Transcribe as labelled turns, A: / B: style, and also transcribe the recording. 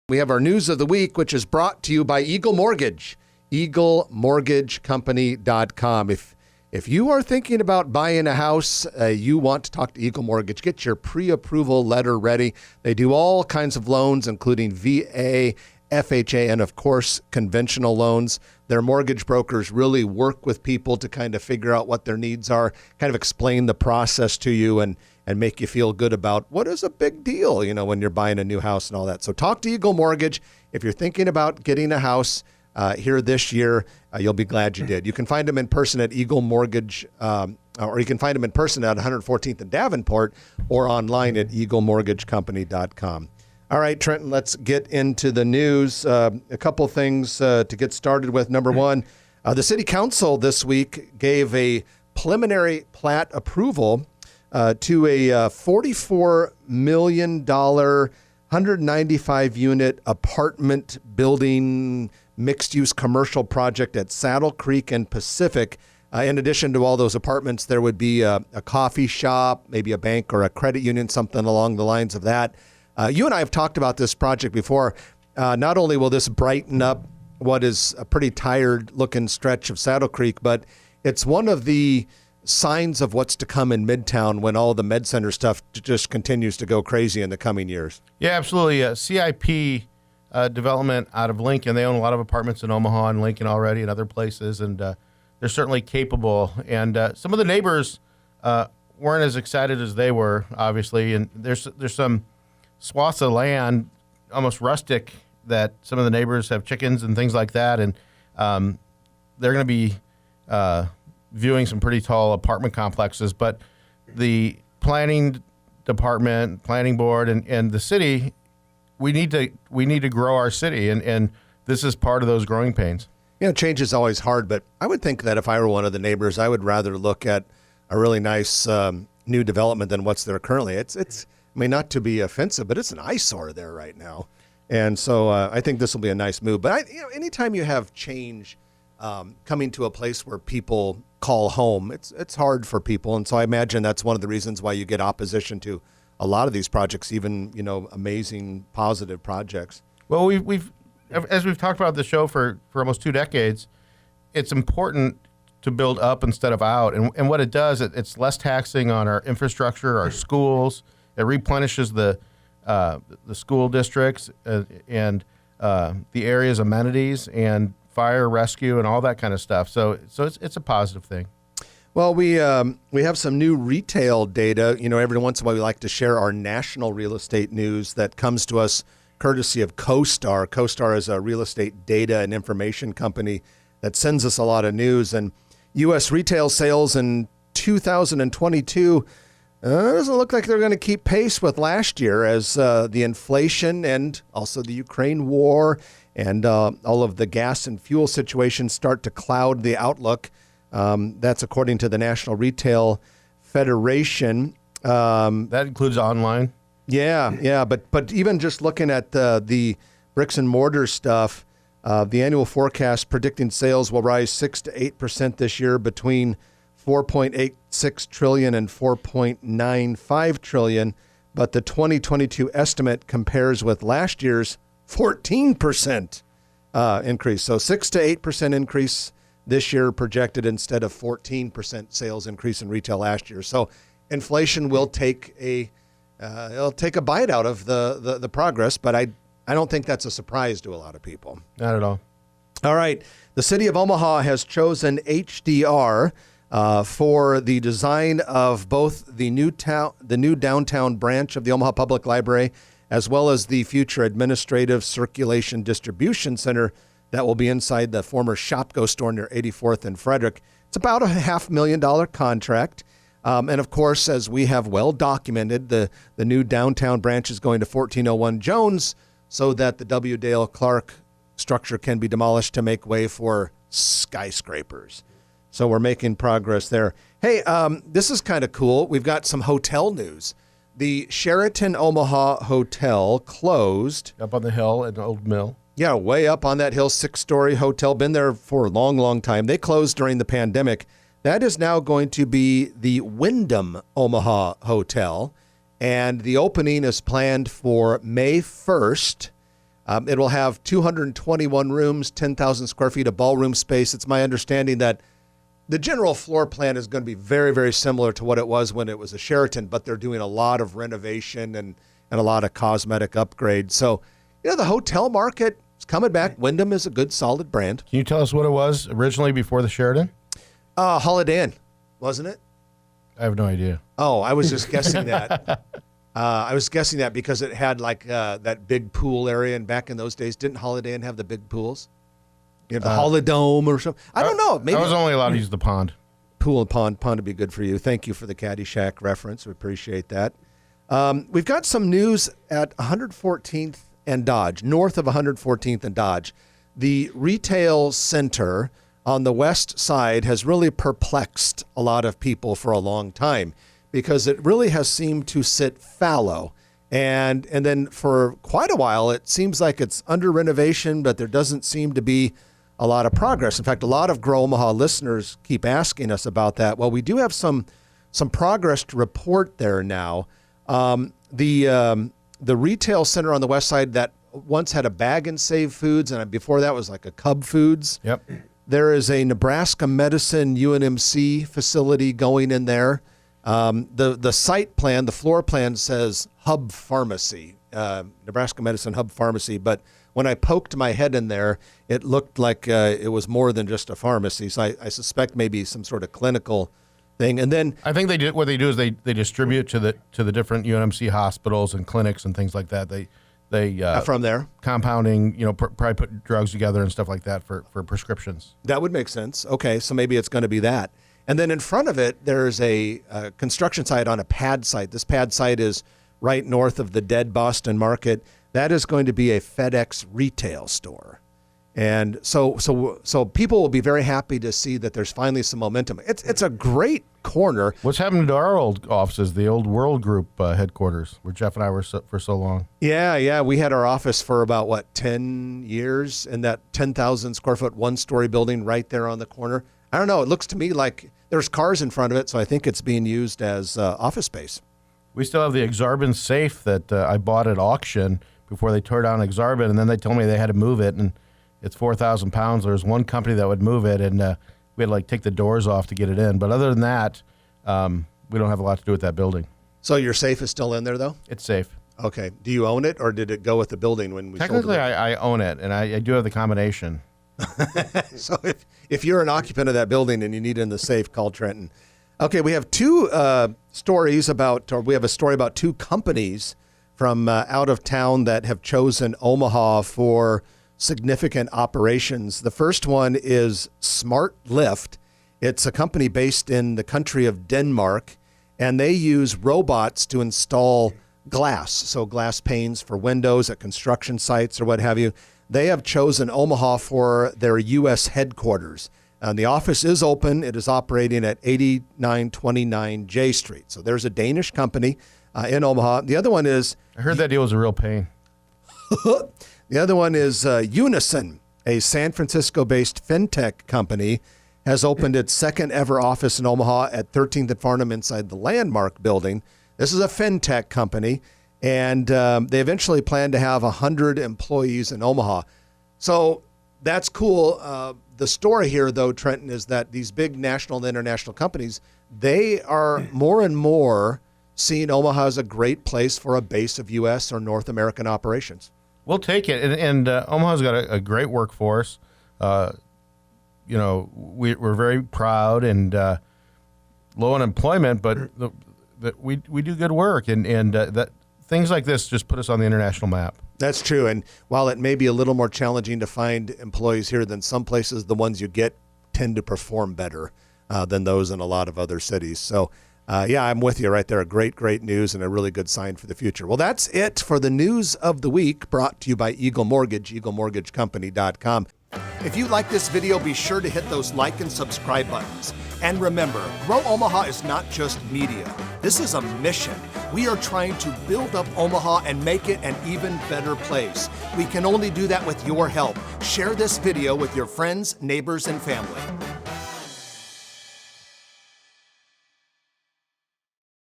A: We have our news of the week, which is brought to you by Eagle Mortgage, eaglemortgagecompany.com. If you are thinking about buying a house, you want to talk to Eagle Mortgage, get your pre-approval letter ready. They do all kinds of loans, including VA, FHA, and of course, conventional loans. Their mortgage brokers really work with people to kind of figure out what their needs are, kind of explain the process to you and make you feel good about what is a big deal, when you're buying a new house and all that. So talk to Eagle Mortgage. If you're thinking about getting a house here this year, you'll be glad you did. You can find them in person at Eagle Mortgage, or you can find them in person at 114th and Davenport, or online at eaglemortgagecompany.com. All right, Trenton, let's get into the news. A couple things to get started with. Number one, the City Council this week gave a preliminary plat approval to a $44 million, 195-unit apartment building mixed-use commercial project at Saddle Creek and Pacific. In addition to all those apartments, there would be a coffee shop, maybe a bank or a credit union, something along the lines of that. You and I have talked about this project before. Not only will this brighten up what is a pretty tired-looking stretch of Saddle Creek, but it's one of the signs of what's to come in Midtown when all the Med Center stuff just continues to go crazy in the coming years. Yeah,
B: absolutely. CIP development out of Lincoln. They own a lot of apartments in Omaha and Lincoln already and other places, and they're certainly capable. And some of the neighbors weren't as excited as they were, obviously. And there's some swaths of land, almost rustic, that some of the neighbors have chickens and things like that. And they're going to be viewing some pretty tall apartment complexes, but the planning department, planning board, and the city, we need to grow our city, and this is part of those growing pains.
A: Change is always hard, but I would think that if I were one of the neighbors, I would rather look at a really nice new development than what's there currently. It's not to be offensive, but it's an eyesore there right now, and so I think this will be a nice move. But anytime you have change coming to a place where people call home, it's hard for people, and so I imagine that's one of the reasons why you get opposition to a lot of these projects, even amazing positive projects.
B: Well, we've as we've talked about the show for almost 2 decades, it's important to build up instead of out, and what it does, it's less taxing on our infrastructure, our schools. It replenishes the school districts and the area's amenities and fire rescue and all that kind of stuff. So it's a positive thing.
A: Well, we have some new retail data. Every once in a while we like to share our national real estate news that comes to us courtesy of CoStar. CoStar is a real estate data and information company that sends us a lot of news. And U.S. retail sales in 2022 doesn't look like they're going to keep pace with last year, as the inflation and also the Ukraine war and all of the gas and fuel situations start to cloud the outlook. That's according to the National Retail Federation.
B: That includes online?
A: Yeah. But even just looking at the bricks and mortar stuff, the annual forecast predicting sales will rise 6 to 8% this year, between $4.86 trillion and $4.95 trillion. But the 2022 estimate compares with last year's 14% increase. So 6 to 8% increase this year projected instead of 14% sales increase in retail last year. So inflation will take it'll take a bite out of the progress, but I don't think that's a surprise to a lot of people.
B: Not at all.
A: All right. The city of Omaha has chosen HDR for the design of both the new downtown branch of the Omaha Public Library, as well as the future administrative circulation distribution center that will be inside the former Shopko store near 84th and Frederick. It's about a $500,000 contract. And of course, as we have well documented, the new downtown branch is going to 1401 Jones so that the W. Dale Clark structure can be demolished to make way for skyscrapers. So we're making progress there. Hey, this is kind of cool. We've got some hotel news. The Sheraton Omaha Hotel closed.
B: Up on the hill at Old Mill.
A: Yeah, way up on that hill, 6-story hotel. Been there for a long, long time. They closed during the pandemic. That is now going to be the Wyndham Omaha Hotel, and the opening is planned for May 1st. It will have 221 rooms, 10,000 square feet of ballroom space. It's my understanding that the general floor plan is going to be very, very similar to what it was when it was a Sheraton, but they're doing a lot of renovation and a lot of cosmetic upgrades. So, the hotel market is coming back. Wyndham is a good, solid brand.
B: Can you tell us what it was originally before the Sheraton?
A: Holiday Inn, wasn't it?
B: I have no idea.
A: Oh, I was just guessing that. I was guessing that because it had like that big pool area, and back in those days, didn't Holiday Inn have the big pools? You have the Holidome or something. I don't know. Maybe
B: I was only allowed to use the pond.
A: Pool and pond would be good for you. Thank you for the Caddyshack reference. We appreciate that. We've got some news at 114th and Dodge, north of 114th and Dodge. The retail center on the west side has really perplexed a lot of people for a long time because it really has seemed to sit fallow. And then for quite a while, it seems like it's under renovation, but there doesn't seem to be a lot of progress. In fact, a lot of Grow Omaha listeners keep asking us about that. Well, we do have some progress to report there now. The retail center on the west side that once had a Bag and Save Foods, and before that was like a Cub Foods.
B: Yep.
A: There is a Nebraska Medicine UNMC facility going in there. The site plan, the floor plan says Hub Pharmacy, Nebraska Medicine Hub Pharmacy, but when I poked my head in there, it looked like it was more than just a pharmacy. So I suspect maybe some sort of clinical thing. And then
B: I think what they do is they distribute to the different UNMC hospitals and clinics and things like that. They
A: from there
B: compounding, probably put drugs together and stuff like that for prescriptions.
A: That would make sense. Okay, so maybe it's going to be that. And then in front of it, there's a construction site on a pad site. This pad site is right north of the dead Boston Market. That is going to be a FedEx retail store. And so people will be very happy to see that there's finally some momentum. It's a great corner.
B: What's happened to our old offices, the old World Group headquarters, where Jeff and I were for so long?
A: Yeah. We had our office for about, 10 years in that 10,000 square foot, one-story building right there on the corner. I don't know. It looks to me like there's cars in front of it, so I think it's being used as office space.
B: We still have the Exarban safe that I bought at auction before they tore down Exarban, and then they told me they had to move it, and it's 4,000 pounds. There's one company that would move it, and we had to take the doors off to get it in. But other than that, we don't have a lot to do with that building.
A: So your safe is still in there, though?
B: It's safe.
A: Okay. Do you own it, or did it go with the building when we sold it?
B: Technically, I own it, and I do have the combination.
A: So if you're an occupant of that building and you need it in the safe, call Trenton. Okay, we have two stories we have a story about two companies from out of town that have chosen Omaha for significant operations. The first one is Smart Lift. It's a company based in the country of Denmark, and they use robots to install glass, so glass panes for windows at construction sites or what have you. They have chosen Omaha for their U.S. headquarters. The office is open. It is operating at 8929 J Street. So there's a Danish company in Omaha. The other one is...
B: I heard that deal was a real pain.
A: The other one is Unison, a San Francisco-based fintech company, has opened its second ever office in Omaha at 13th and Farnham inside the Landmark building. This is a fintech company, and they eventually plan to have 100 employees in Omaha. So that's cool. The story here, though, Trenton, is that these big national and international companies, they are more and more seeing Omaha as a great place for a base of U.S. or North American operations.
B: We'll take it. And Omaha's got a great workforce. We're very proud and low unemployment, but we do good work. And that things like this just put us on the international map.
A: That's true. And while it may be a little more challenging to find employees here than some places, the ones you get tend to perform better than those in a lot of other cities. So, I'm with you right there. Great news and a really good sign for the future. Well, that's it for the news of the week, brought to you by Eagle Mortgage, eaglemortgagecompany.com. If you like this video, be sure to hit those like and subscribe buttons. And remember, Grow Omaha is not just media. This is a mission. We are trying to build up Omaha and make it an even better place. We can only do that with your help. Share this video with your friends, neighbors, and family.